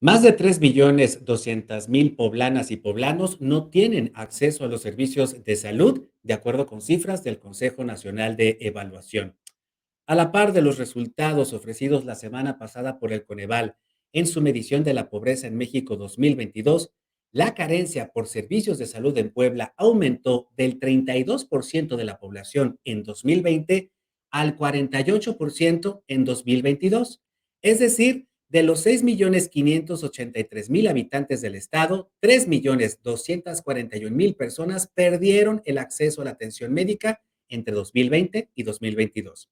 Más de 3.200.000 poblanas y poblanos no tienen acceso a los servicios de salud, de acuerdo con cifras del Consejo Nacional de Evaluación. A la par de los resultados ofrecidos la semana pasada por el Coneval en su medición de la pobreza en México 2022, la carencia por servicios de salud en Puebla aumentó del 32% de la población en 2020 al 48% en 2022. Es decir, de los 6.583.000 habitantes del estado, 3.241.000 personas perdieron el acceso a la atención médica entre 2020 y 2022.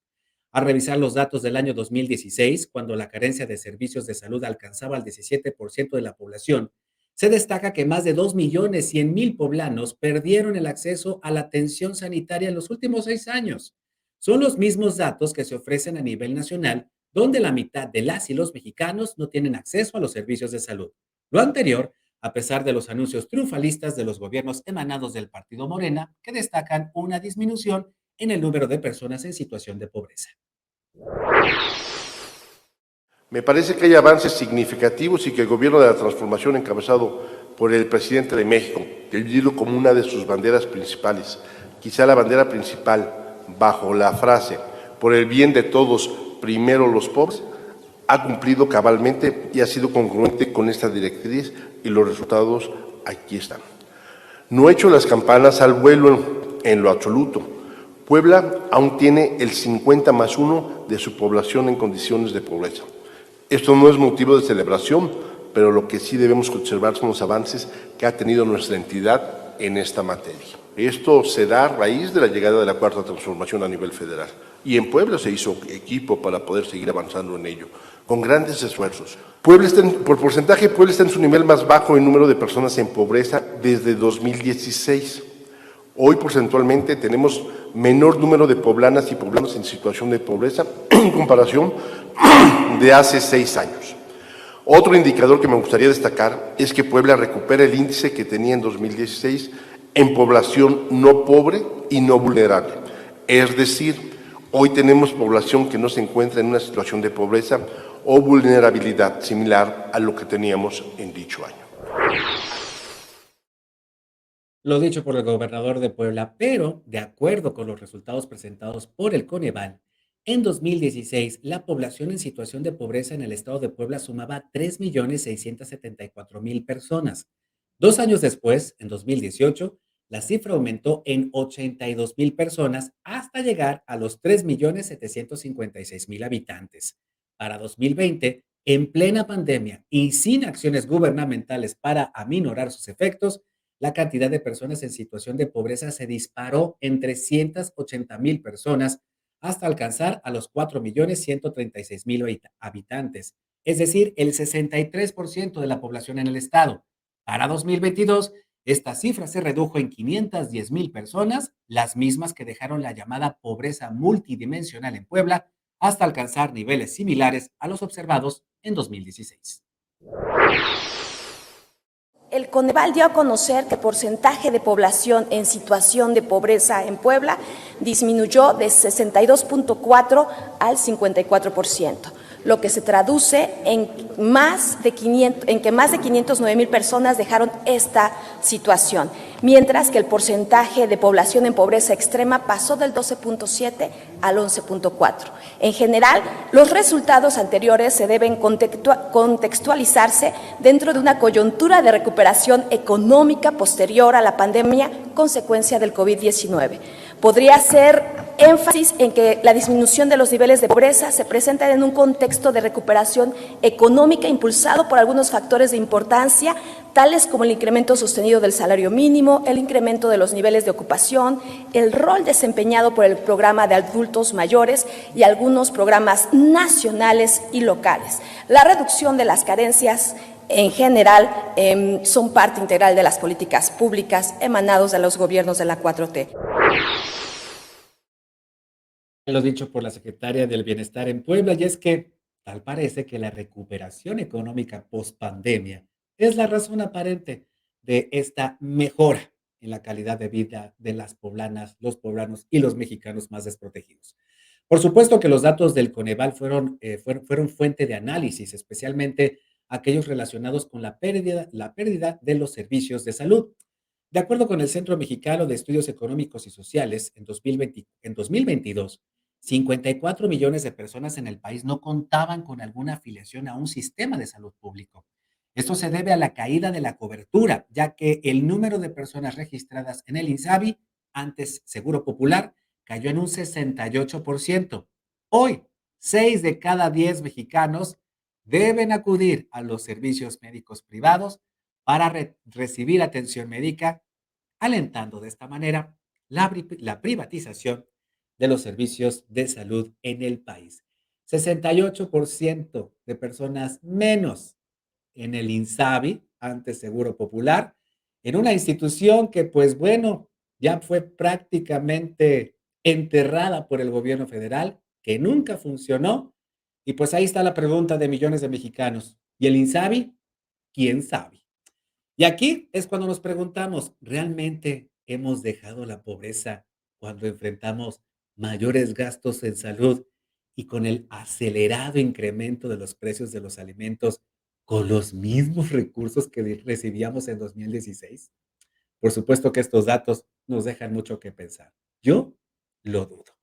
Al revisar los datos del año 2016, cuando la carencia de servicios de salud alcanzaba el 17% de la población, se destaca que más de 2.100.000 poblanos perdieron el acceso a la atención sanitaria en los últimos 6 años. Son los mismos datos que se ofrecen a nivel nacional, donde la mitad de las y los mexicanos no tienen acceso a los servicios de salud. Lo anterior, a pesar de los anuncios triunfalistas de los gobiernos emanados del partido Morena, que destacan una disminución en el número de personas en situación de pobreza. Me parece que hay avances significativos y que el gobierno de la transformación encabezado por el presidente de México, que vivido como una de sus banderas principales, quizá la bandera principal, bajo la frase, por el bien de todos, primero los pobres, ha cumplido cabalmente y ha sido congruente con esta directriz y los resultados aquí están. No he hecho las campanas al vuelo en lo absoluto. Puebla aún tiene el 50+1 de su población en condiciones de pobreza. Esto no es motivo de celebración, pero lo que sí debemos observar son los avances que ha tenido nuestra entidad en esta materia. Esto se da a raíz de la llegada de la Cuarta Transformación a nivel federal. Y en Puebla se hizo equipo para poder seguir avanzando en ello, con grandes esfuerzos. Por porcentaje, Puebla está en su nivel más bajo en número de personas en pobreza desde 2016. Hoy, porcentualmente, tenemos menor número de poblanas y poblanos en situación de pobreza en comparación de hace 6 años. Otro indicador que me gustaría destacar es que Puebla recupera el índice que tenía en 2016 en población no pobre y no vulnerable. Es decir, hoy tenemos población que no se encuentra en una situación de pobreza o vulnerabilidad similar a lo que teníamos en dicho año. Lo dicho por el gobernador de Puebla, pero de acuerdo con los resultados presentados por el Coneval, en 2016 la población en situación de pobreza en el estado de Puebla sumaba 3.674.000 personas. 2 años después, en 2018, la cifra aumentó en 82.000 personas hasta llegar a los 3.756.000 habitantes. Para 2020, en plena pandemia y sin acciones gubernamentales para aminorar sus efectos, la cantidad de personas en situación de pobreza se disparó en 380.000 personas hasta alcanzar a los 4.136.000 habitantes, es decir, el 63% de la población en el estado. Para 2022, esta cifra se redujo en 510.000 personas, las mismas que dejaron la llamada pobreza multidimensional en Puebla, hasta alcanzar niveles similares a los observados en 2016. El Coneval dio a conocer que el porcentaje de población en situación de pobreza en Puebla disminuyó de 62.4 al 54%, lo que se traduce en que más de 509,000 personas dejaron esta situación, mientras que el porcentaje de población en pobreza extrema pasó del 12.7 al 11.4. En general, los resultados anteriores se deben contextualizarse dentro de una coyuntura de recuperación económica posterior a la pandemia consecuencia del COVID-19. Podría hacer énfasis en que la disminución de los niveles de pobreza se presenta en un contexto de recuperación económica impulsado por algunos factores de importancia, tales como el incremento sostenido del salario mínimo, el incremento de los niveles de ocupación, el rol desempeñado por el programa de adultos mayores y algunos programas nacionales y locales. La reducción de las carencias en general son parte integral de las políticas públicas emanados de los gobiernos de la 4T. Lo dicho por la secretaria del Bienestar en Puebla, y es que tal parece que la recuperación económica post pandemia es la razón aparente de esta mejora en la calidad de vida de las poblanas, los poblanos y los mexicanos más desprotegidos. Por supuesto que los datos del Coneval fueron fuente de análisis, especialmente aquellos relacionados con la pérdida de los servicios de salud. De acuerdo con el Centro Mexicano de Estudios Económicos y Sociales, en 2022, 54 millones de personas en el país no contaban con alguna afiliación a un sistema de salud público. Esto se debe a la caída de la cobertura, ya que el número de personas registradas en el INSABI, antes Seguro Popular, cayó en un 68%. Hoy, 6 de cada 10 mexicanos deben acudir a los servicios médicos privados para recibir atención médica, alentando de esta manera la privatización de los servicios de salud en el país. 68% de personas menos en el INSABI, antes Seguro Popular, en una institución que, pues bueno, ya fue prácticamente enterrada por el gobierno federal, que nunca funcionó. Y pues ahí está la pregunta de millones de mexicanos. ¿Y el INSABI? ¿Quién sabe? Y aquí es cuando nos preguntamos, ¿realmente hemos dejado la pobreza cuando enfrentamos mayores gastos en salud y con el acelerado incremento de los precios de los alimentos con los mismos recursos que recibíamos en 2016? Por supuesto que estos datos nos dejan mucho que pensar. Yo lo dudo.